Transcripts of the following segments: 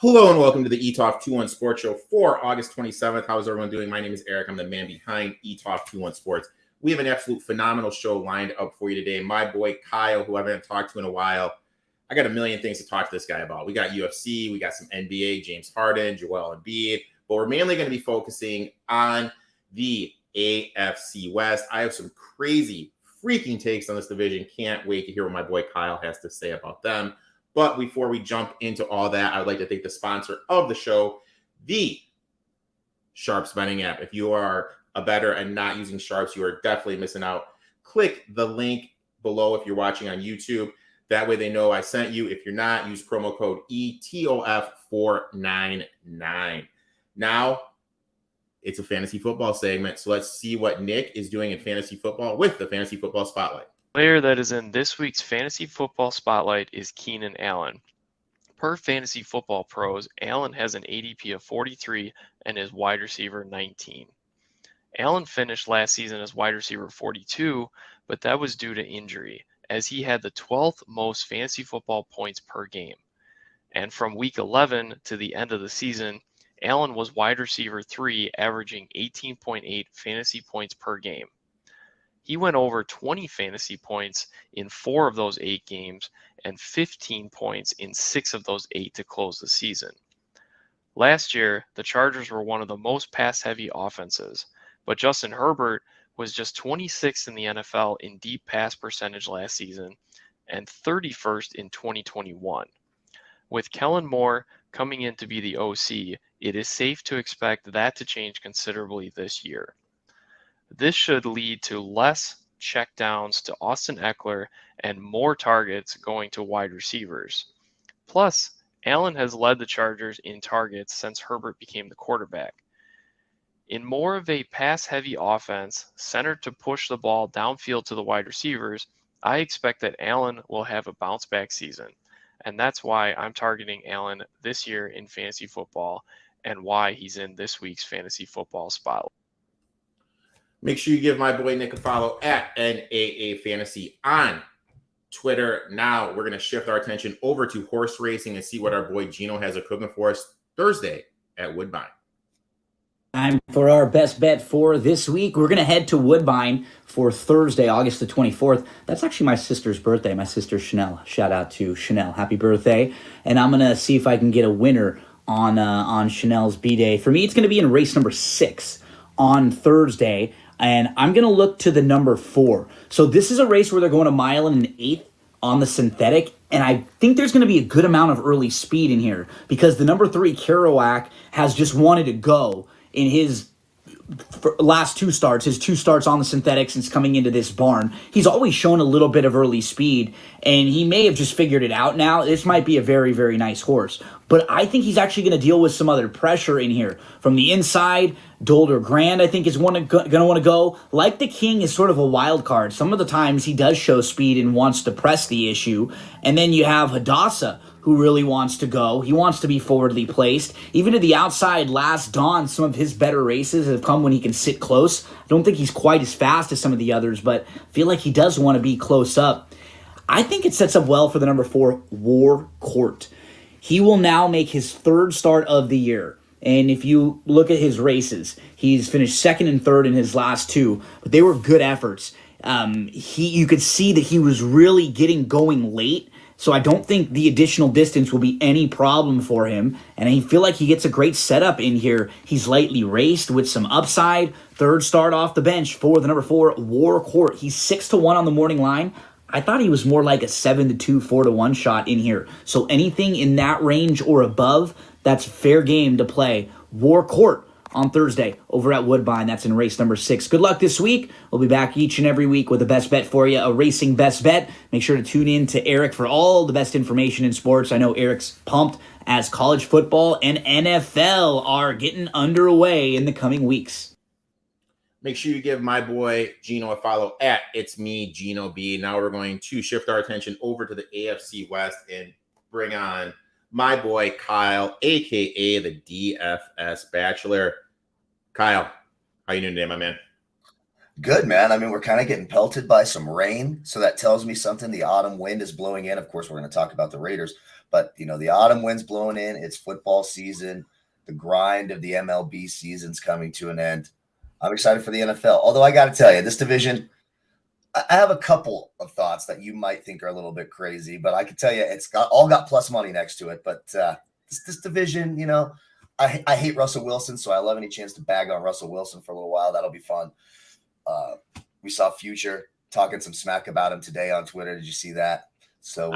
Hello and welcome to the Etoft21sports show for August 27th. How's everyone doing? My name is Eric. I'm the man behind Etoft21sports. We have an absolute phenomenal show lined up for you today. My boy Kyle, who I haven't talked to in a while, I got a million things to talk to this guy about. We got UFC, we got some NBA, James Harden, Joel Embiid, but we're mainly going to be focusing on the AFC West. I have some crazy freaking takes on this division. Can't wait to hear what my boy Kyle has to say about them. But before we jump into all that, I would like to thank the sponsor of the show, the Sharps Betting app. If you are a bettor and not using Sharps, you are definitely missing out. Click the link below if you're watching on YouTube. That way they know I sent you. If you're not, use promo code ETOF499. Now, it's a fantasy football segment, so let's see what Nick is doing in fantasy football with the Fantasy Football Spotlight. Player that is in this week's Fantasy Football Spotlight is Keenan Allen. Per Fantasy Football Pros, Allen has an ADP of 43 and is wide receiver 19. Allen finished last season as wide receiver 42, but that was due to injury, as he had the 12th most fantasy football points per game. And from week 11 to the end of the season, Allen was wide receiver 3, averaging 18.8 fantasy points per game. He went over 20 fantasy points in 4 of those 8 games and 15 points in 6 of those 8 to close the season. Last year, the Chargers were one of the most pass-heavy offenses, but Justin Herbert was just 26th in the NFL in deep pass percentage last season and 31st in 2021. With Kellen Moore coming in to be the OC, it is safe to expect that to change considerably this year. This should lead to less checkdowns to Austin Eckler and more targets going to wide receivers. Plus, Allen has led the Chargers in targets since Herbert became the quarterback. In more of a pass-heavy offense centered to push the ball downfield to the wide receivers, I expect that Allen will have a bounce-back season. And that's why I'm targeting Allen this year in fantasy football and why he's in this week's Fantasy Football Spotlight. Make sure you give my boy Nick a follow at NAA Fantasy on Twitter. Now we're going to shift our attention over to horse racing and see what our boy Gino has cooking for us Thursday at Woodbine. Time for our best bet for this week. We're going to head to Woodbine for Thursday, August the 24th. That's actually my sister's birthday, my sister Chanel. Shout out to Chanel. Happy birthday. And I'm going to see if I can get a winner on Chanel's B-Day. For me, it's going to be in race number 6 on Thursday. And I'm going to look to the number 4. So this is a race where they're going a mile and an eighth on the synthetic. And I think there's going to be a good amount of early speed in here because the number 3, Kerouac, has just wanted to go in his last 2 starts, his 2 starts on the synthetic since coming into this barn. He's always shown a little bit of early speed, and he may have just figured it out now. This might be a very, very nice horse. But I think he's actually going to deal with some other pressure in here. From the inside, Dolder Grand, I think, is going to want to go. Like the King is sort of a wild card. Some of the times he does show speed and wants to press the issue. And then you have Hadassah, who really wants to go. He wants to be forwardly placed. Even to the outside, Last Dawn, some of his better races have come when he can sit close. I don't think he's quite as fast as some of the others, but I feel like he does want to be close up. I think it sets up well for the number 4, War Court. He will now make his 3rd start of the year. And if you look at his races, he's finished 2nd and 3rd in his last 2, but they were good efforts. You could see that he was really getting going late, so I don't think the additional distance will be any problem for him. And I feel like he gets a great setup in here. He's lightly raced with some upside. 3rd start off the bench for the number 4, War Court. He's 6-1 on the morning line. I thought he was more like a 7-2, 4-1 shot in here. So anything in that range or above, that's fair game to play. War Court on Thursday over at Woodbine. That's in race number 6. Good luck this week. We'll be back each and every week with a best bet for you, a racing best bet. Make sure to tune in to Eric for all the best information in sports. I know Eric's pumped as college football and NFL are getting underway in the coming weeks. Make sure you give my boy Gino a follow at It's Me, Gino B. Now we're going to shift our attention over to the AFC West and bring on my boy Kyle, a.k.a. the DFS Bachelor. Kyle, how you doing today, my man? Good, man. I mean, we're kind of getting pelted by some rain, so that tells me something. The autumn wind is blowing in. Of course, we're going to talk about the Raiders, but the autumn wind's blowing in. It's football season. The grind of the MLB season's coming to an end. I'm excited for the NFL. Although I got to tell you, this division, I have a couple of thoughts that you might think are a little bit crazy, but I can tell you it's got plus money next to it. But this division, I hate Russell Wilson, so I love any chance to bag on Russell Wilson for a little while. That'll be fun. We saw Future talking some smack about him today on Twitter. Did you see that? So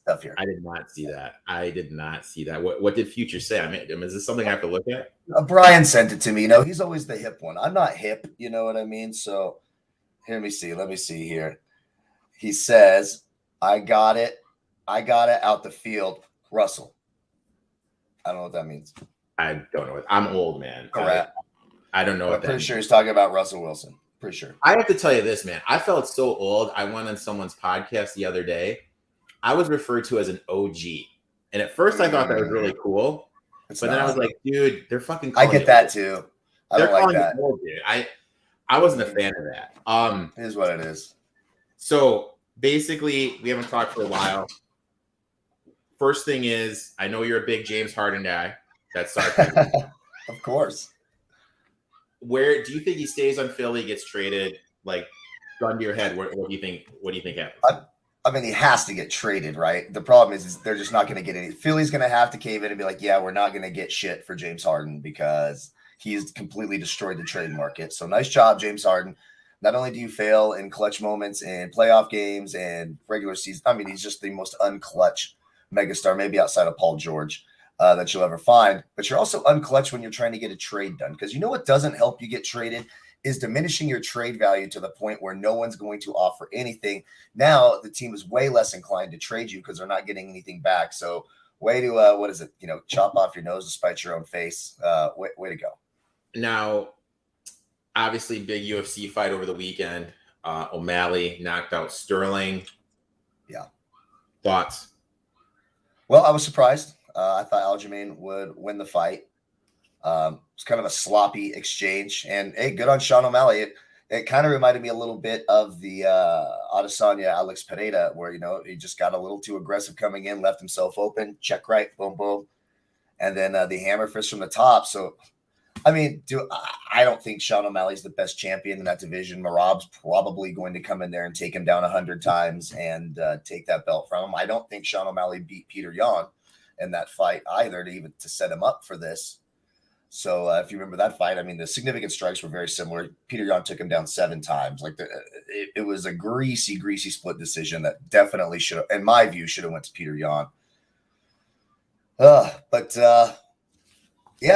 stuff here. I did not see that. What did Future say? I mean, is this something I have to look at? Brian sent it to me. He's always the hip one. I'm not hip. You know what I mean? So let me see here. He says, I got it out the field. Russell. I don't know what that means. I don't know. I'm old, man. Correct. I don't know what that pretty means. sure he's talking about Russell Wilson. Pretty sure. I have to tell you this, man. I felt so old. I went on someone's podcast the other day. I was referred to as an OG. And at first I thought that was really cool. Then I was like, dude, they're fucking I get that too. I don't like that. Old, dude. I wasn't a fan of that. It is what it is. So basically, we haven't talked for a while. First thing is, I know you're a big James Harden guy. That's sarcasm. Of course. Where do you think he stays on Philly, gets traded? Like, gun to your head, what do you think? What do you think happens? I mean, he has to get traded, right? The problem is they're just not going to get any. Philly's going to have to cave in and be like, yeah, we're not going to get shit for James Harden because he's completely destroyed the trade market. So nice job, James Harden. Not only do you fail in clutch moments in playoff games and regular season, I mean, he's just the most unclutch megastar, maybe outside of Paul George, that you'll ever find. But you're also unclutch when you're trying to get a trade done. Because what doesn't help you get traded is diminishing your trade value to the point where no one's going to offer anything. Now the team is way less inclined to trade you because they're not getting anything back. So way to, chop off your nose to spite your own face. Way to go. Now, obviously, big UFC fight over the weekend. O'Malley knocked out Sterling. Yeah. Thoughts? Well, I was surprised. I thought Aljamain would win the fight. It's kind of a sloppy exchange. And, hey, good on Sean O'Malley. It kind of reminded me a little bit of the Adesanya Alex Pereira, where, he just got a little too aggressive coming in, left himself open, check right, boom, boom. And then the hammer fist from the top. So, I mean, I don't think Sean O'Malley's the best champion in that division. Marab's probably going to come in there and take him down 100 times and take that belt from him. I don't think Sean O'Malley beat Peter Yan in that fight either to set him up for this. So if you remember that fight, I mean, the significant strikes were very similar. Peter Yan took him down 7 times. Like it was a greasy split decision that definitely should have, in my view, should have went to Peter Yan. Yeah,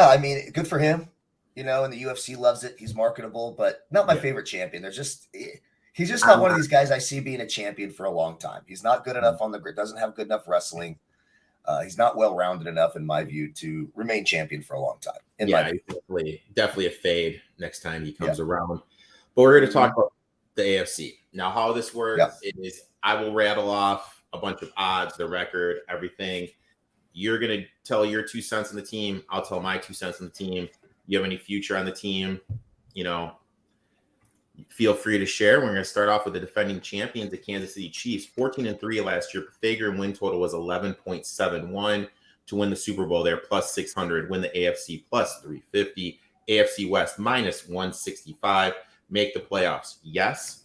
I mean, good for him. And the UFC loves it. He's marketable, but not my favorite champion. He's just not one of these guys I see being a champion for a long time. He's not good enough on the grid, doesn't have good enough wrestling. He's not well-rounded enough, in my view, to remain champion for a long time. Definitely a fade next time he comes around. But we're going to talk about the AFC. Now, how this works is I will rattle off a bunch of odds, the record, everything. You're going to tell your 2 cents on the team. I'll tell my 2 cents on the team. You have any future on the team, feel free to share. We're going to start off with the defending champions, the Kansas City Chiefs, 14-3 last year. Figure win total was 11.71 to win the Super Bowl. They're plus 600, win the AFC plus 350, AFC West minus 165, make the playoffs. Yes.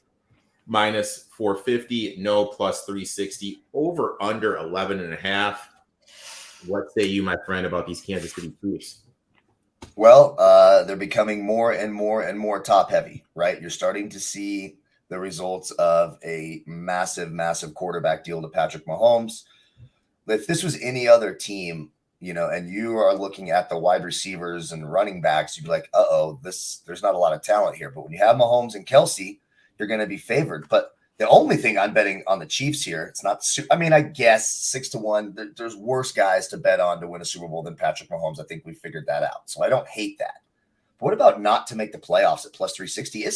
Minus 450, no, plus 360, over under 11.5. What say you, my friend, about these Kansas City Chiefs? Well, they're becoming more and more top heavy, right? You're starting to see the results of a massive quarterback deal to Patrick Mahomes. If this was any other team, and you are looking at the wide receivers and running backs, you'd be like, there's not a lot of talent here. But when you have Mahomes and Kelsey, you're going to be favored. But the only thing I'm betting on the Chiefs here, it's not, I guess 6-1, there's worse guys to bet on to win a Super Bowl than Patrick Mahomes. I think we figured that out. So I don't hate that. But what about not to make the playoffs at plus 360?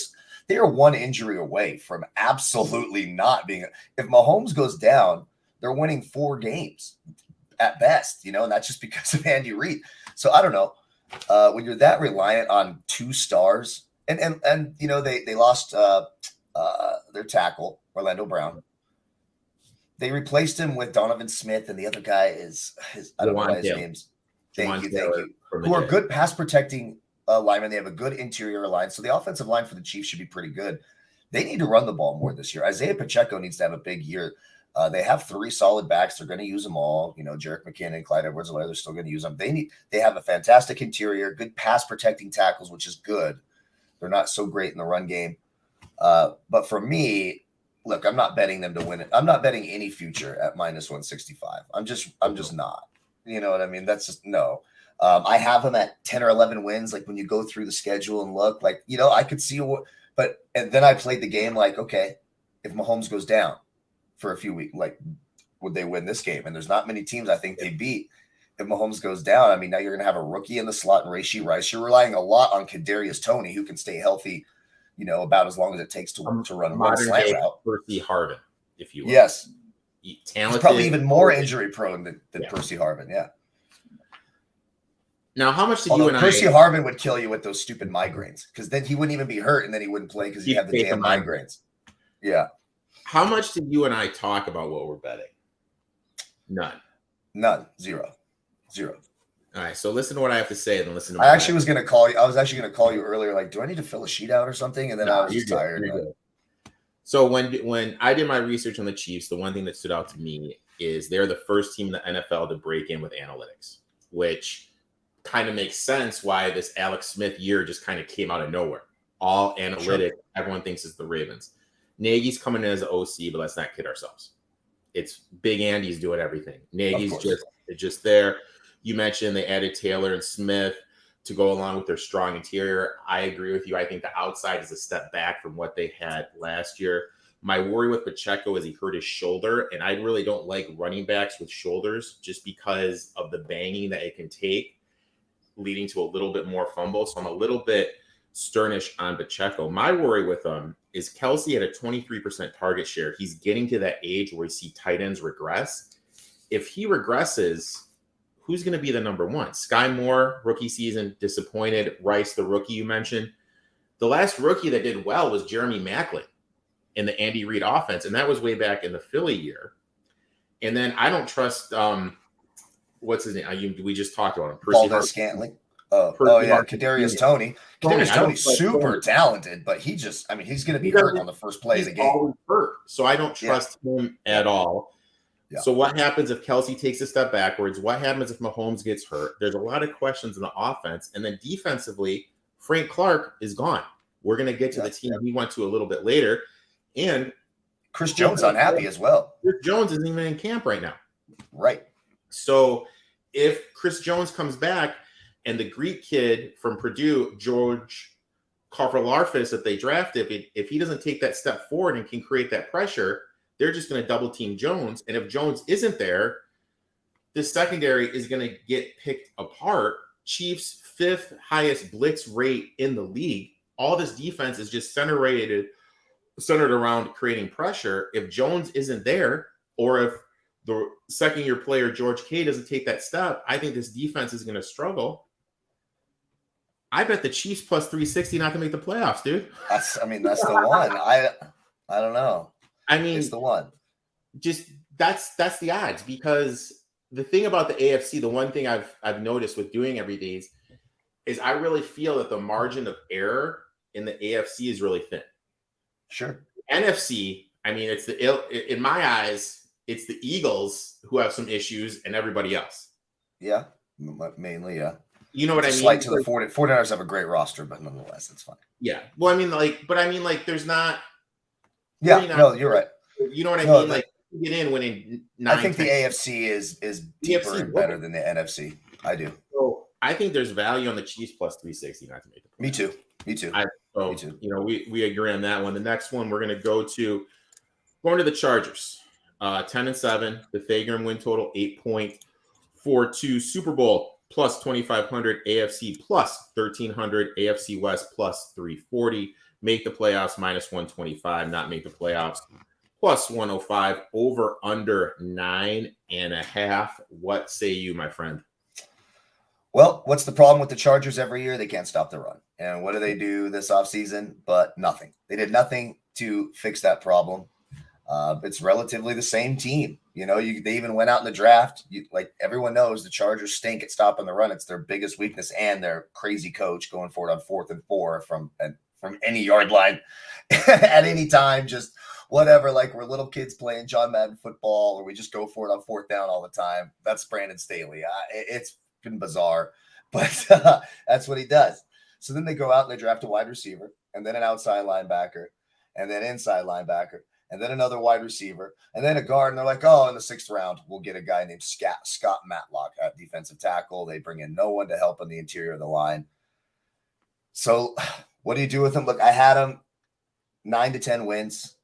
They are one injury away from absolutely not being. If Mahomes goes down, they're winning 4 games at best, and that's just because of Andy Reid. So I don't know. When you're that reliant on 2 stars And you know, they lost their tackle, Orlando Brown. They replaced him with Donovan Smith, and the other guy is I don't know why his name's. Thank you. Who are good pass protecting linemen. They have a good interior line, so the offensive line for the Chiefs should be pretty good. They need to run the ball more this year. Isaiah Pacheco needs to have a big year. They have 3 solid backs. They're going to use them all. You know, Jerick McKinnon, Clyde Edwards-Helaire, they're still going to use them. They have a fantastic interior, good pass protecting tackles, which is good. They're not so great in the run game. But for me, look, I'm not betting them to win it. I'm not betting any future at -165. I'm just not. You know what I mean? That's just no. I have them at 10 or 11 wins. Like when you go through the schedule and look, like, you know, I could see and then I played the game like, okay, if Mahomes goes down for a few weeks, like, would they win this game? And there's not many teams I think they beat if Mahomes goes down. I mean, now you're going to have a rookie in the slot and Rashee Rice. You're relying a lot on Kadarius Toney, who can stay healthy, you know, about as long as it takes to run one slant route. Percy Harvin, if you will. Yes. Talented. He's probably even more injury prone than Percy Harvin. Yeah. Now, how much did you and Percy Harvin would kill you with those stupid migraines, because then he wouldn't even be hurt, and then he wouldn't play because he'd have the damn migraines. Yeah. How much did you and I talk about what we're betting? None. Zero. All right. So listen to what I have to say, and then listen to. I actually was going to call you. I was actually going to call you earlier. Like, do I need to fill a sheet out or something? And then I was just tired. So when I did my research on the Chiefs, the one thing that stood out to me is they're the first team in the NFL to break in with analytics, which kind of makes sense why this Alex Smith year just kind of came out of nowhere. All analytic. Sure. Everyone thinks it's the Ravens. Nagy's coming in as an OC, but let's not kid ourselves. It's Big Andy's doing everything. Nagy's just there. You mentioned they added Taylor and Smith to go along with their strong interior. I agree with you. I think the outside is a step back from what they had last year. My worry with Pacheco is he hurt his shoulder, and I really don't like running backs with shoulders just because of the banging that it can take, leading to a little bit more fumble. So I'm a little bit sternish on Pacheco. My worry with him is Kelsey had a 23% target share. He's getting to that age where we see tight ends regress. If he regresses, who's going to be the number one? Sky Moore, rookie season, disappointed. Rice, the rookie you mentioned. The last rookie that did well was Jeremy Maclin in the Andy Reid offense, and that was way back in the Philly year. And then I don't trust what's his name? We just talked about him. Valdez Scantling. Kadarius Toney. Kadarius Toney's super talented, but he's going to be hurt on the first play of the game. Hurt, so I don't trust him at all. Yeah. So what happens if Kelsey takes a step backwards? What happens if Mahomes gets hurt? There's a lot of questions in the offense. And then defensively, Frank Clark is gone. We're going to get to the team he went to a little bit later. And Chris Jones unhappy as well. Chris Jones isn't even in camp right now. Right. So if Chris Jones comes back and the Greek kid from Purdue, George Karfaloarfis, that they drafted, if he doesn't take that step forward and can create that pressure, they're just going to double team Jones. And if Jones isn't there, this secondary is going to get picked apart. Chiefs' 5th highest blitz rate in the league. All this defense is just centered around creating pressure. If Jones isn't there, or if the second-year player, George K, doesn't take that step, I think this defense is going to struggle. I bet the Chiefs plus 360 not to make the playoffs, dude. That's the one. I don't know. It's the one. Just that's the odds, because the thing about the AFC, the one thing I've noticed with doing every days is I really feel that the margin of error in the AFC is really thin. Sure. NFC, in my eyes, it's the Eagles who have some issues and everybody else. Yeah, mainly, yeah. You know what I mean? Slight to the 49ers have a great roster, but nonetheless, it's fine. Yeah. Well, there's not. Yeah, no, you're right. You know what I mean? Like, you get in winning 9. I think the AFC is deeper and better than the NFC. I do. So I think there's value on the Chiefs plus 360 not to make the playoffs. Me too. Me too. We agree on that one. The next one we're going to going to the Chargers. 10-7. The Fagram win total 8.42. Super Bowl plus 2,500. AFC plus 1,300. AFC West plus 340. Make the playoffs minus 125. Not make the playoffs plus 105. Over under 9.5. What say you, my friend? Well, what's the problem with the Chargers every year? They can't stop the run. And what do they do this offseason? But nothing. They did nothing to fix that problem. It's relatively the same team. They even went out in the draft. Like everyone knows, the Chargers stink at stopping the run. It's their biggest weakness, and their crazy coach going for it on 4th and 4 from any yard line at any time. Just whatever, like we're little kids playing John Madden football, or we just go for it on 4th down all the time. That's Brandon Staley. It's been bizarre, but that's what he does. So then they go out and they draft a wide receiver, and then an outside linebacker, and then inside linebacker, and then another wide receiver, and then a guard. And they're like, oh, in the 6th round, we'll get a guy named Scott Matlock at defensive tackle. They bring in no one to help in the interior of the line. So what do you do with him? Look, I had him 9 to 10 wins.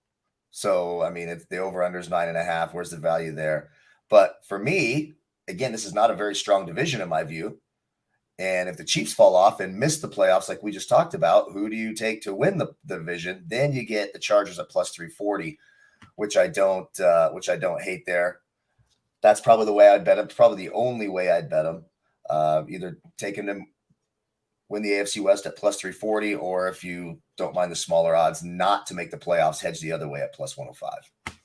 So, I mean, if the over-under is 9.5, where's the value there? But for me, again, this is not a very strong division in my view. And if the Chiefs fall off and miss the playoffs, like we just talked about, who do you take to win the division? Then you get the Chargers at plus 340, which I don't hate there. That's probably the way I'd bet him. Probably the only way I'd bet him. Either taking them win the AFC West at plus 340, or if you don't mind the smaller odds, not to make the playoffs, hedge the other way at plus 105.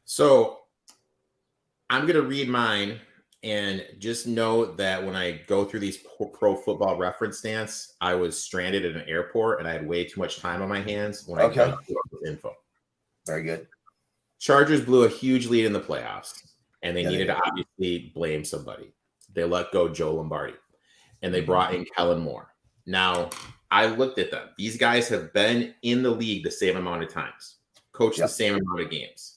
So I'm going to read mine, and just know that when I go through these pro football reference stats, I was stranded at an airport and I had way too much time on my hands when I got this info. Very good. Chargers blew a huge lead in the playoffs, and they needed to obviously blame somebody. They let go Joe Lombardi, and they brought in Kellen Moore. Now, I looked at them. These guys have been in the league the same amount of times, coached the same amount of games.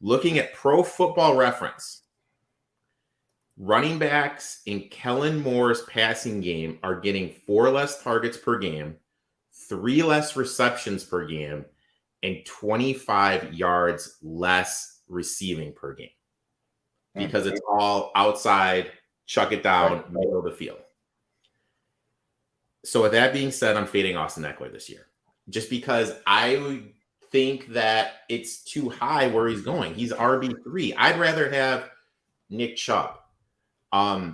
Looking at Pro Football Reference, running backs in Kellen Moore's passing game are getting 4 less targets per game, 3 less receptions per game, and 25 yards less receiving per game, because it's all outside, chuck it down, middle of the field. So with that being said, I'm fading Austin Eckler this year, just because I think that it's too high where he's going. He's RB3. I'd rather have Nick Chubb.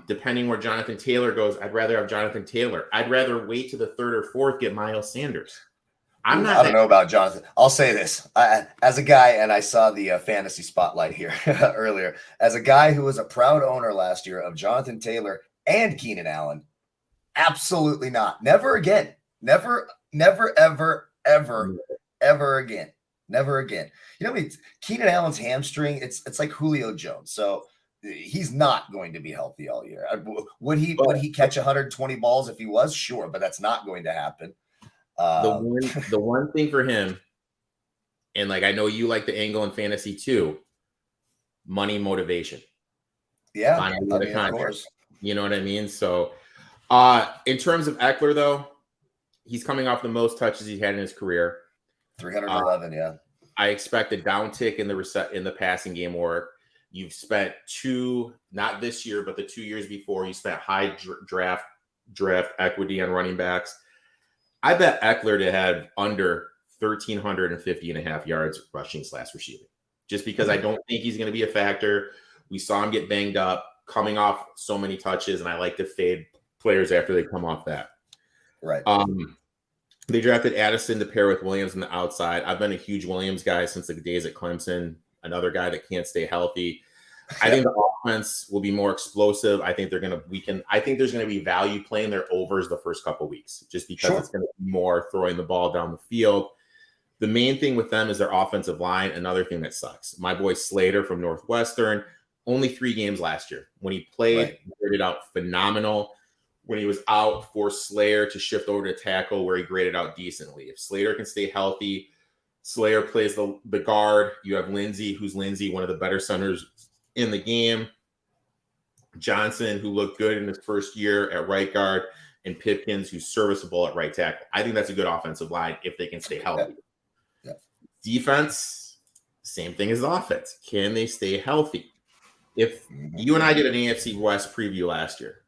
Depending where Jonathan Taylor goes, I'd rather have Jonathan Taylor. I'd rather wait to the 3rd or 4th, get Miles Sanders. I don't know about Jonathan. I'll say this. As a guy, and I saw the fantasy spotlight here earlier, as a guy who was a proud owner last year of Jonathan Taylor and Keenan Allen, absolutely not. Never again. Never, ever again. Never again. Keenan Allen's hamstring, it's like Julio Jones. So he's not going to be healthy all year. Would he catch 120 balls if he was? Sure, but that's not going to happen. The one thing for him, and like I know you like the angle in fantasy too, money motivation. Yeah, of course. You know what I mean? So in terms of Eckler, though, he's coming off the most touches he's had in his career. 311, yeah. I expect a downtick in the passing game work. You've spent not this year, but the 2 years before, you spent high draft equity on running backs. I bet Eckler to have under 1,350.5 yards rushing / receiving, just because I don't think he's going to be a factor. We saw him get banged up coming off so many touches, and I like to fade players after they come off that. Right. They drafted Addison to pair with Williams on the outside. I've been a huge Williams guy since the days at Clemson. Another guy that can't stay healthy. I think the offense will be more explosive. I think I think there's going to be value playing their overs the first couple of weeks, just because it's going to be more throwing the ball down the field. The main thing with them is their offensive line. Another thing that sucks. My boy Slater from Northwestern, only 3 games last year. When he played, he graded out phenomenal. When he was out, forced Slater to shift over to tackle, where he graded out decently. If Slater can stay healthy, Slayer plays the guard. You have Lindsey, one of the better centers in the game. Johnson, who looked good in his first year at right guard, and Pipkins, who's serviceable at right tackle. I think that's a good offensive line if they can stay healthy. Yeah. Defense, same thing as the offense. Can they stay healthy? If you and I did an AFC West preview last year,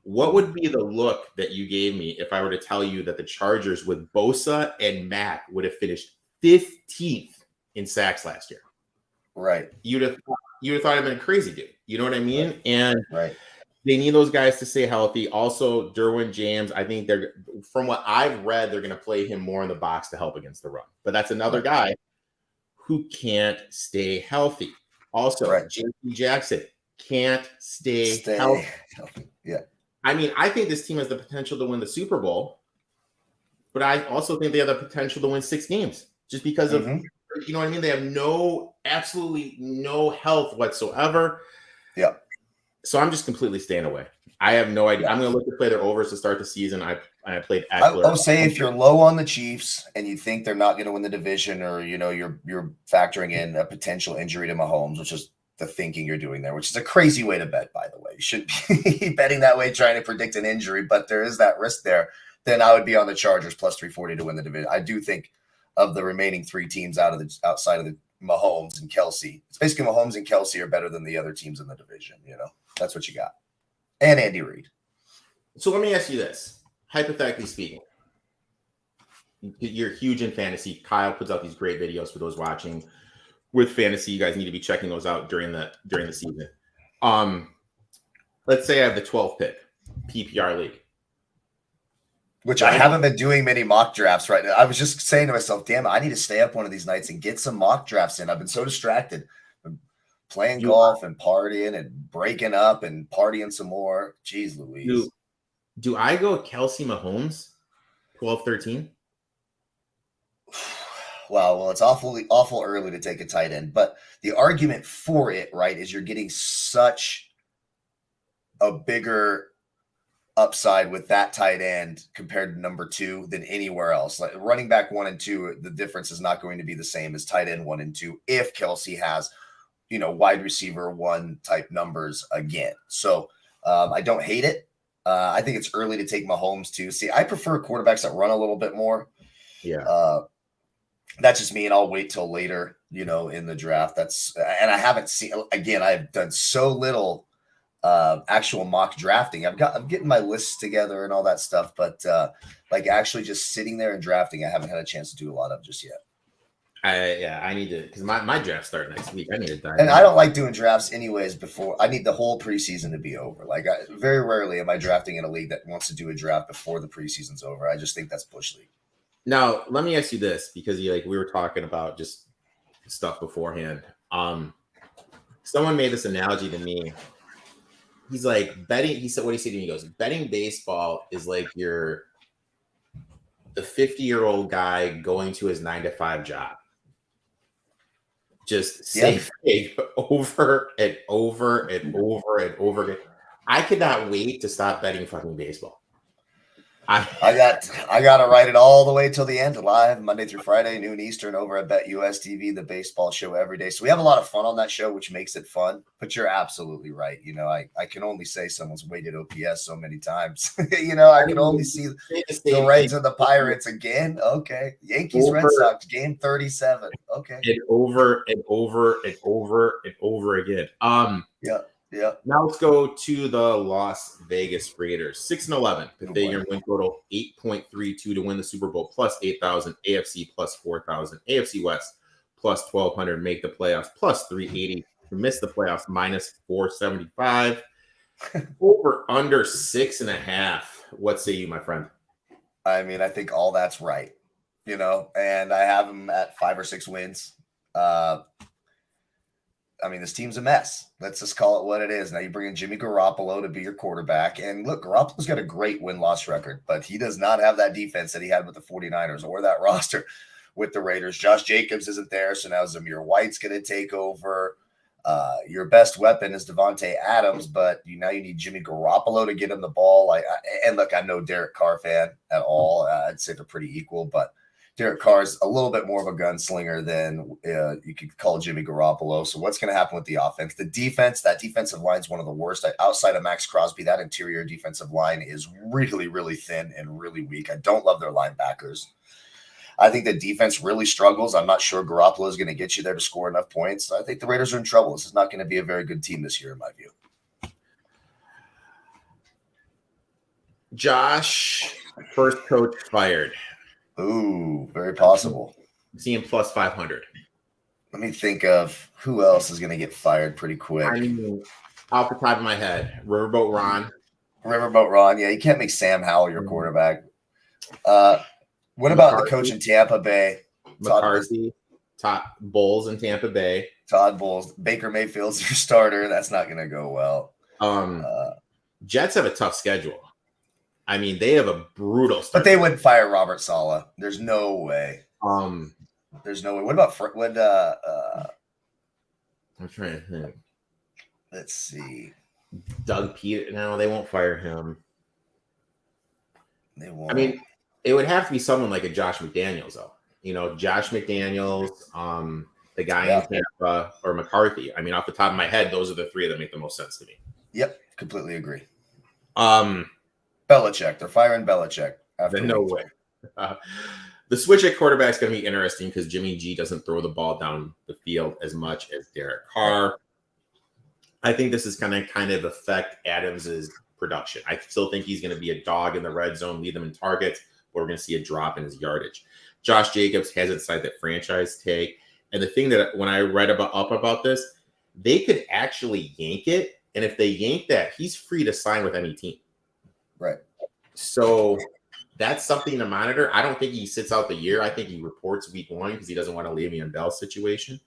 what would be the look that you gave me if I were to tell you that the Chargers with Bosa and Mack would have finished 15th in sacks last year? Right. You'd have thought I'd been a crazy dude. You know what I mean? Right. And They need those guys to stay healthy. Also, Derwin James, I think from what I've read, they're going to play him more in the box to help against the run. But that's another guy who can't stay healthy. Also, J.P. Jackson can't stay healthy. Yeah. I mean, I think this team has the potential to win the Super Bowl, but I also think they have the potential to win 6 games just because of, you know what I mean? They have absolutely no health whatsoever. Yeah. So I'm just completely staying away. I have no idea. I'm going to look to play their overs to start the season. I played Eckler. I would say if you're low on the Chiefs and you think they're not going to win the division, or you're factoring in a potential injury to Mahomes, which is the thinking you're doing there, which is a crazy way to bet, by the way. You shouldn't be betting that way trying to predict an injury, but there is that risk there. Then I would be on the Chargers plus 340 to win the division. I do think of the remaining 3 teams outside of the Mahomes and Kelsey, it's basically Mahomes and Kelsey are better than the other teams in the division. That's what you got. And Andy Reid. So let me ask you this. Hypothetically speaking, you're huge in fantasy. Kyle puts out these great videos for those watching with fantasy. You guys need to be checking those out during the season. Let's say I have the 12th pick, PPR league. Which I haven't been doing many mock drafts right now. I was just saying to myself, damn it, I need to stay up one of these nights and get some mock drafts in. I've been so distracted. Playing golf and partying and breaking up and partying some more. Jeez Louise. Do I go Kelsey Mahomes 12-13? Well, it's awful early to take a tight end. But the argument for it, right, is you're getting such a bigger upside with that tight end compared to number 2 than anywhere else. Like running back 1 and 2, the difference is not going to be the same as tight end 1 and 2 if Kelsey has wide receiver 1 type numbers again. So I don't hate it. I think it's early to take Mahomes too. See, I prefer quarterbacks that run a little bit more. Yeah. That's just me, and I'll wait till later, in the draft. And I haven't seen, again, I've done so little actual mock drafting. I'm getting my lists together and all that stuff, but like actually just sitting there and drafting, I haven't had a chance to do a lot of just yet. I need to, because my draft start next week. I need to dive And in. I don't like doing drafts anyways before. I need the whole preseason to be over. Like very rarely am I drafting in a league that wants to do a draft before the preseason's over. I just think that's bush league. Now, let me ask you this, because we were talking about just stuff beforehand. Someone made this analogy to me. He's like betting. He said, what he said to me? He goes, betting baseball is like the 50-year-old guy going to his 9-to-5 job. Just say big over and over and over and over again. I could not wait to stop betting fucking baseball. I got to write it all the way till the end, live Monday through Friday, noon Eastern, over at BetUS TV, the baseball show every day. So we have a lot of fun on that show, which makes it fun. But you're absolutely right. I can only say someone's weighted OPS so many times. I can only see the Reds and the Pirates again. Okay, Yankees, Red Sox, game 37. Okay, and over and over and over and over again. Yeah. Now let's go to the Las Vegas Raiders. 6-11. Pythagorean win total 8.32 to win the Super Bowl, plus 8,000. AFC plus 4,000. AFC West plus 1,200. Make the playoffs plus 380. Miss the playoffs minus 475. Over under 6.5. What say you, my friend? I mean, I think all that's right. And I have them at 5 or 6 wins. I mean, this team's a mess. Let's just call it what it is. Now you bring in Jimmy Garoppolo to be your quarterback. And look, Garoppolo's got a great win-loss record, but he does not have that defense that he had with the 49ers or that roster with the Raiders. Josh Jacobs isn't there, so now Zamir White's going to take over. Your best weapon is Devontae Adams, but now you need Jimmy Garoppolo to get him the ball. And look, I'm no Derek Carr fan at all. I'd say they're pretty equal, but Derek Carr is a little bit more of a gunslinger than you could call Jimmy Garoppolo. So what's going to happen with the offense? The defense, that defensive line is one of the worst. Outside of Max Crosby, that interior defensive line is really, really thin and really weak. I don't love their linebackers. I think the defense really struggles. I'm not sure Garoppolo is going to get you there to score enough points. I think the Raiders are in trouble. This is not going to be a very good team this year, in my view. Josh, first coach fired. Ooh, very possible. Seeing plus 500. Let me think of who else is going to get fired pretty quick. I mean, Off the top of my head, Riverboat Ron. Riverboat Ron. Yeah, you can't make Sam Howell your quarterback. What about the coach in Tampa Bay? McCarthy, Todd Bowles in Tampa Bay. Todd Bowles. Baker Mayfield's your starter. That's not going to go well. Jets have a tough schedule. I mean, they have a brutal start. But they wouldn't fire Robert Saleh. There's no way. There's no way. What about I'm trying to think. Let's see. Doug Peter. No, they won't fire him. They won't. I mean, it would have to be someone like a Josh McDaniels, though. You know, Josh McDaniels, the guy in Tampa, or McCarthy. I mean, off the top of my head, those are the three that make the most sense to me. Yep, completely agree. Belichick. They're firing Belichick. No way. The switch at quarterback is going to be interesting because Jimmy G doesn't throw the ball down the field as much as Derek Carr. I think this is going to kind of affect Adams' production. I still think he's going to be a dog in the red zone, lead them in targets, but we're going to see a drop in his yardage. Josh Jacobs has inside that franchise tag. And the thing that when I read about this, they could actually yank it. And if they yank that, he's free to sign with any team. Right. So that's something to monitor. I don't think he sits out the year. I think he reports week 1 because he doesn't want a Le'Veon Bell situation.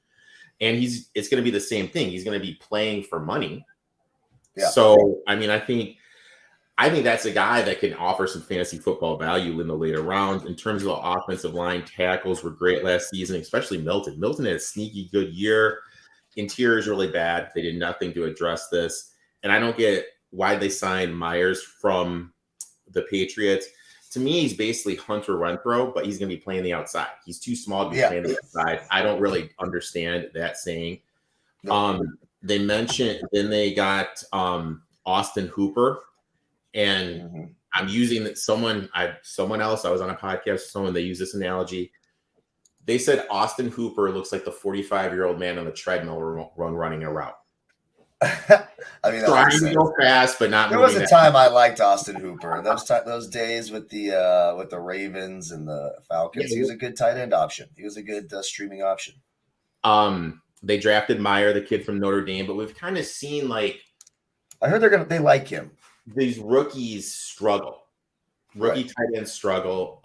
And it's going to be the same thing. He's going to be playing for money. Yeah. So, I mean, I think that's a guy that can offer some fantasy football value in the later rounds. In terms of the offensive line, tackles were great last season, especially Milton. Milton had a sneaky good year. Interior is really bad. They did nothing to address this. And I don't get why they signed Myers from the Patriots. To me, he's basically Hunter Renfrow, but he's going to be playing the outside. He's too small to be playing the outside. I don't really understand that saying. They mentioned, then they got Austin Hooper. And I'm using that someone else, I was on a podcast with someone, they use this analogy. They said Austin Hooper looks like the 45-year-old man on the treadmill running a route. I mean, trying to go fast, but not. There was a time I liked Austin Hooper. Those days with the Ravens and the Falcons, he was a good tight end option. He was a good streaming option. They drafted Meyer, the kid from Notre Dame, but we've kind of seen I heard they like him. These rookies struggle. Tight ends struggle.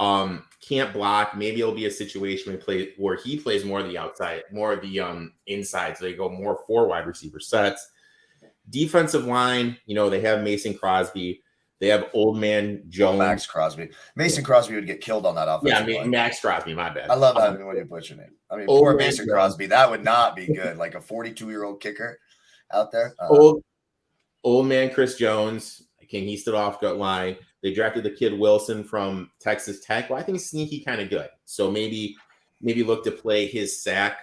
Can't block. Maybe it'll be a situation where he plays more of the outside, more of the inside. So they go more 4 wide receiver sets. Defensive line, they have Mason Crosby. They have old man Jones. Max Crosby. Mason Crosby would get killed on that offensive line. Max Crosby, my bad. I love having when you butcher name. I mean, poor Mason Crosby. That would not be good. Like a 42-year-old kicker out there. Old man Chris Jones. Can he stood off gut line? They drafted the kid Wilson from Texas Tech. Well, I think he's sneaky kind of good. So maybe look to play his sack,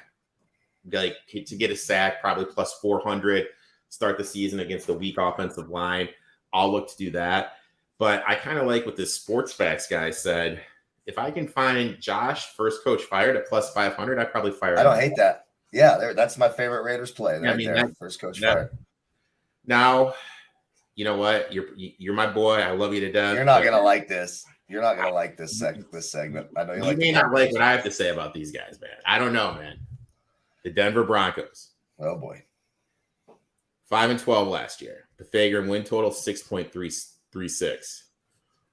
to get a sack, probably plus 400. Start the season against the weak offensive line. I'll look to do that. But I kind of like what this Sports Facts guy said. If I can find Josh, first coach fired at plus 500, I'd probably fire him. I don't hate that. Yeah, that's my favorite Raiders play. First coach fired. Now, you know what? You're my boy. I love you to death. You're not gonna like this. You're not gonna like this segment. I know you may not like what I have to say about these guys, man. I don't know, man. The Denver Broncos. Oh boy. 5-12 last year. Pythagorean win total 6.336.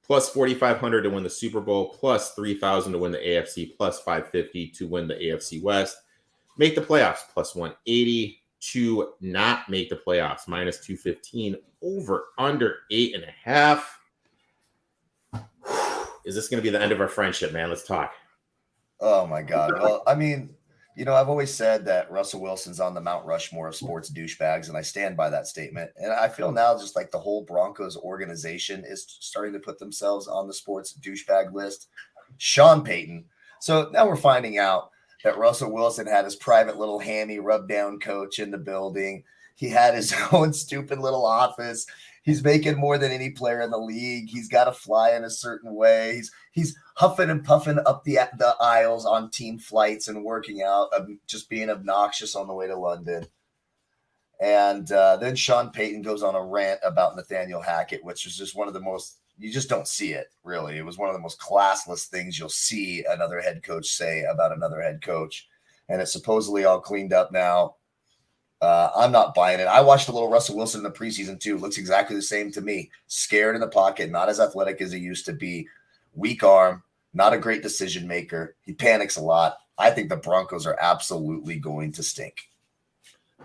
Plus 4,500 to win the Super Bowl. Plus 3,000 to win the AFC. Plus 550 to win the AFC West. Make the playoffs. Plus 180 to not make the playoffs. Minus 215. Over under 8.5. Is this going to be the end of our friendship, man? Let's talk. Oh my God. Well, I mean, I've always said that Russell Wilson's on the Mount Rushmore of sports douchebags, and I stand by that statement. And I feel now just like the whole Broncos organization is starting to put themselves on the sports douchebag list. Sean Payton. So now we're finding out that Russell Wilson had his private little hammy rub down coach in the building. He had his own stupid little office. He's making more than any player in the league. He's got to fly in a certain way. He's huffing and puffing up the aisles on team flights and working out, just being obnoxious on the way to London. And then Sean Payton goes on a rant about Nathaniel Hackett, which is just one of the most – you just don't see it, really. It was one of the most classless things you'll see another head coach say about another head coach. And it's supposedly all cleaned up now. I'm not buying it. I watched a little Russell Wilson in the preseason too. Looks exactly the same to me. Scared in the pocket, not as athletic as he used to be. Weak arm, not a great decision maker. He panics a lot. I think the Broncos are absolutely going to stink.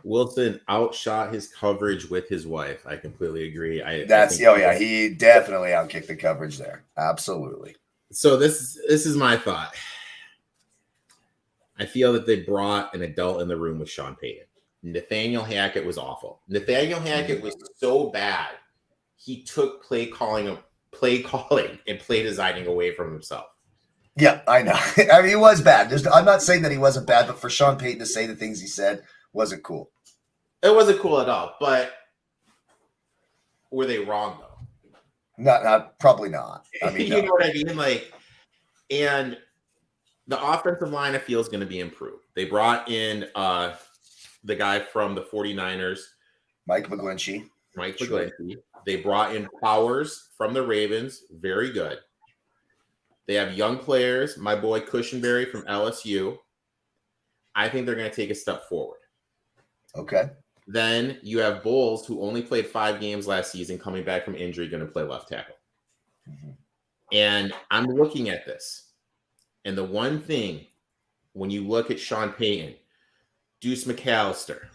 Wilson outshot his coverage with his wife. I completely agree. He definitely outkicked the coverage there. Absolutely. So this is my thought. I feel that they brought an adult in the room with Sean Payton. Nathaniel Hackett was awful. Nathaniel Hackett was so bad. He took play calling and play designing away from himself. Yeah, I know. I mean, he was bad. I'm not saying that he wasn't bad, but for Sean Payton to say the things he said wasn't cool. It wasn't cool at all. But were they wrong though? Not probably not. I mean, you know what I mean? Like, and the offensive line I feel is going to be improved. They brought in the guy from the 49ers, Mike McGlinchey. They brought in Powers from the Ravens. Very good. They have young players. My boy Cushenberry from LSU. I think they're going to take a step forward. Okay. Then you have Bowles, who only played 5 games last season, coming back from injury, going to play left tackle. Mm-hmm. And I'm looking at this. And the one thing, when you look at Sean Payton, Deuce McAllister,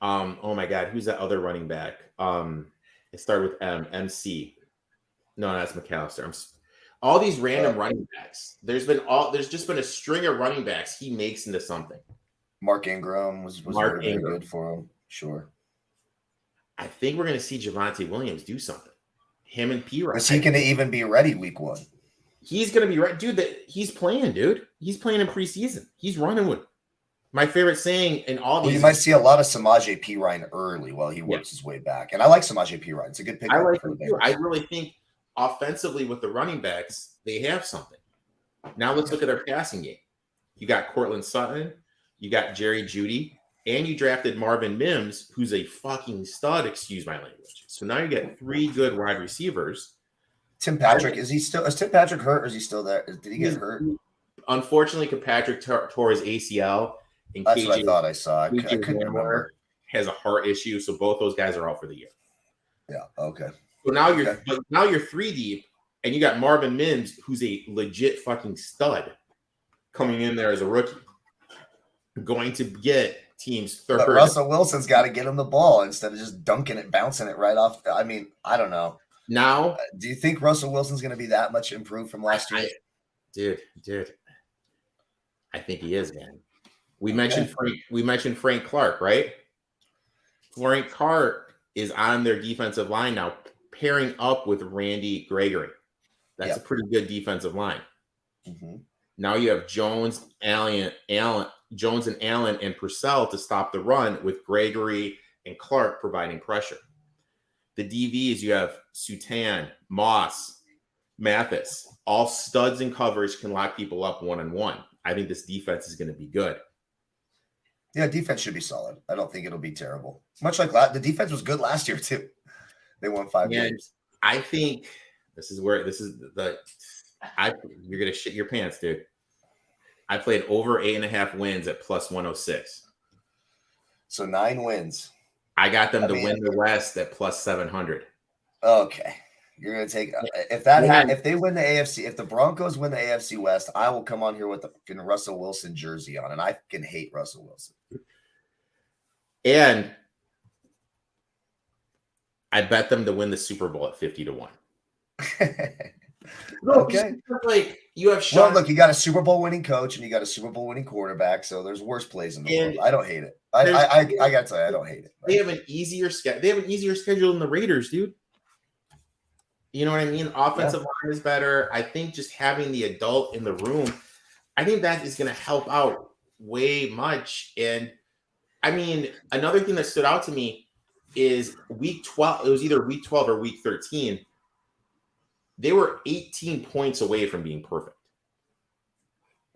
oh my God, who's that other running back? It started with MC. No, that's McAllister. All these random running backs. There's just been a string of running backs he makes into something. Mark Ingram was very good for him. Sure. I think we're going to see Javonte Williams do something. Him and P-Rod. Is he going to even be ready week 1? He's going to be ready. Dude, he's playing, dude. He's playing in preseason. He's running with my favorite saying in all these. Well, you might see a lot of Samaje Perine early while he works his way back. And I like Samaje Perine. It's a good pick. I like him too. I really think offensively with the running backs, they have something. Now let's look at their passing game. You got Cortland Sutton. You got Jerry Jeudy, and you drafted Marvin Mims, who's a fucking stud, excuse my language. So now you get 3 good wide receivers. Tim Patrick, is Tim Patrick hurt or is he still there? Did he get hurt? Unfortunately, Patrick tore his ACL. And That's what I thought I saw. I couldn't remember. Has a heart issue, so both those guys are out for the year. Yeah, okay. So now you're 3 deep, and you got Marvin Mims, who's a legit fucking stud, coming in there as a rookie. Going to get teams third. But Russell Wilson's got to get him the ball instead of just dunking it, bouncing it right off. I mean, I don't know. Now, do you think Russell Wilson's going to be that much improved from last year? Dude, I think he is, man. We mentioned Frank Clark, right? Frank Clark is on their defensive line now, pairing up with Randy Gregory. That's a pretty good defensive line. Mm-hmm. Now you have Jones, Allen, and Purcell to stop the run, with Gregory and Clark providing pressure. The DVs, you have Sutan, Moss, Mathis, all studs in coverage, can lock people up one-on-one. I think this defense is going to be good. Yeah, defense should be solid. I don't think it'll be terrible. Much like the defense was good last year too. They won 5 games. I think you're going to shit your pants, dude. I played over 8.5 wins at plus 106. So 9 wins. I got them to win the West at plus 700. Okay. You're going to take if they win the AFC, if the Broncos win the AFC West, I will come on here with the Russell Wilson jersey on, and I can hate Russell Wilson. And I bet them to win the Super Bowl at 50-1. Okay. Like you have Sean. Well, look, you got a Super Bowl winning coach and you got a Super Bowl winning quarterback, so there's worse plays in the world. I don't hate it. I got to tell you, I don't hate it. They have an easier schedule than the Raiders, dude. You know what I mean? Offensive line is better. I think just having the adult in the room, I think that is going to help out way much. And I mean, another thing that stood out to me is week 12. It was either week 12 or week 13. They were 18 points away from being perfect.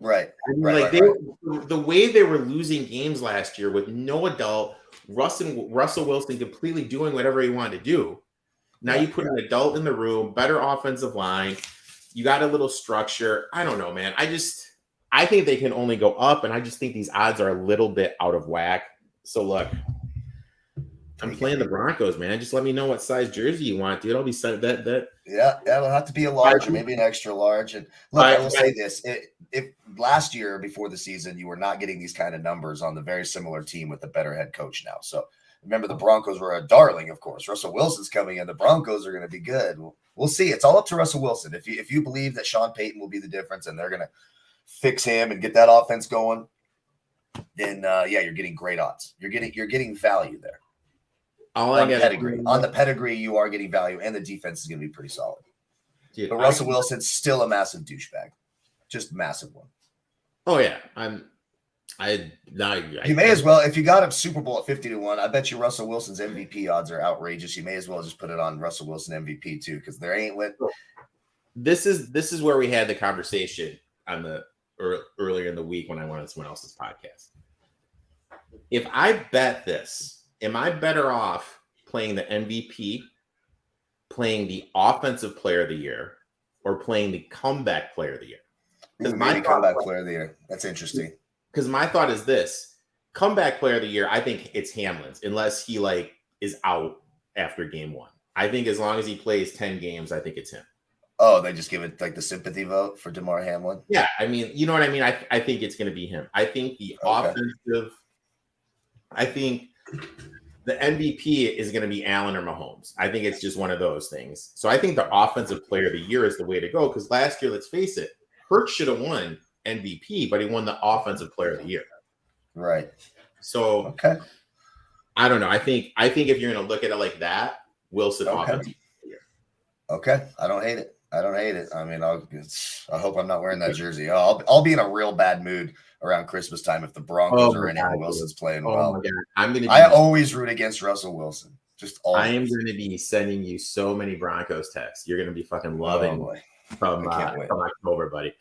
Right. I mean, the way they were losing games last year with no adult, Russell Wilson completely doing whatever he wanted to do. Now you put an adult in the room, better offensive line. You got a little structure. I don't know, man. I think they can only go up, and I just think these odds are a little bit out of whack. So look, I'm playing the Broncos, man. Just let me know what size jersey you want, dude. I'll be set that. Yeah, it'll have to be a large or maybe an extra large. And look, I will say this: if last year before the season you were not getting these kind of numbers on the very similar team with a better head coach now. So remember, the Broncos were a darling, of course. Russell Wilson's coming in. The Broncos are going to be good. We'll see. It's all up to Russell Wilson. If you believe that Sean Payton will be the difference and they're going to fix him and get that offense going, then you're getting great odds. You're getting value there. On the pedigree, you are getting value, and the defense is going to be pretty solid. Dude, but Russell Wilson's still a massive douchebag, just massive one. Oh yeah, you may as well, if you got him Super Bowl at 50-1. I bet you Russell Wilson's MVP odds are outrageous. You may as well just put it on Russell Wilson MVP too, because there ain't lit. This is where we had the conversation on the earlier in the week when I went on someone else's podcast. If I bet this. Am I better off playing the MVP, playing the offensive player of the year, or playing the comeback player of the year? Maybe comeback player of the year. That's interesting. Because my thought is this: comeback player of the year, I think it's Hamlin's, unless he is out after game 1. I think as long as he plays 10 games, I think it's him. Oh, they just give it the sympathy vote for Damar Hamlin? Yeah, I mean, you know what I mean? I think it's going to be him. I think the offensive, I think the MVP is going to be Allen or Mahomes. I think it's just one of those things. So I think the offensive player of the year is the way to go, because last year, let's face it, Hurts should have won MVP, but he won the offensive player of the year. Right. So I don't know. I think if you're going to look at it like that, Wilson offensive player of the year. Okay. I don't hate it. I mean, I hope I'm not wearing that jersey. I'll be in a real bad mood around Christmas time if the Broncos are in and Wilson's playing well. My God. I always root against Russell Wilson. Just always. I am going to be sending you so many Broncos texts. You're going to be fucking loving from October, buddy.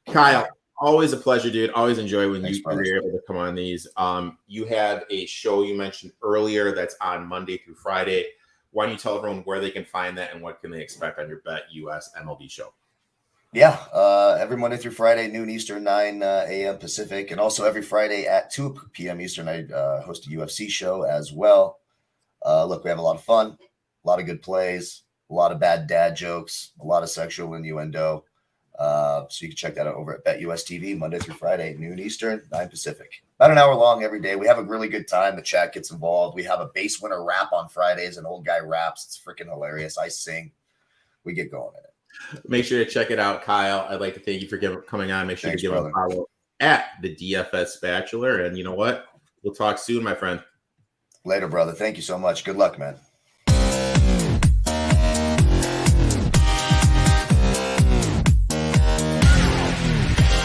Kyle, always a pleasure, dude. Always enjoy when you're able to come on these. You have a show you mentioned earlier that's on Monday through Friday. Why don't you tell everyone where they can find that and what can they expect on your Bet US MLB show? Yeah, every Monday through Friday, noon Eastern, 9 a.m. Pacific, and also every Friday at 2 p.m. Eastern, I host a UFC show as well. Look, we have a lot of fun, a lot of good plays, a lot of bad dad jokes, a lot of sexual innuendo. So you can check that out over at Bet US TV, Monday through Friday, noon Eastern, 9 Pacific. About an hour long every day. We have a really good time. The chat gets involved. We have a base winner rap on Fridays. An old guy raps. It's freaking hilarious. I sing. We get going in it. Make sure to check it out, Kyle. I'd like to thank you for coming on. Make sure to give him a follow at the DFS Bachelor. And you know what? We'll talk soon, my friend. Later, brother. Thank you so much. Good luck, man.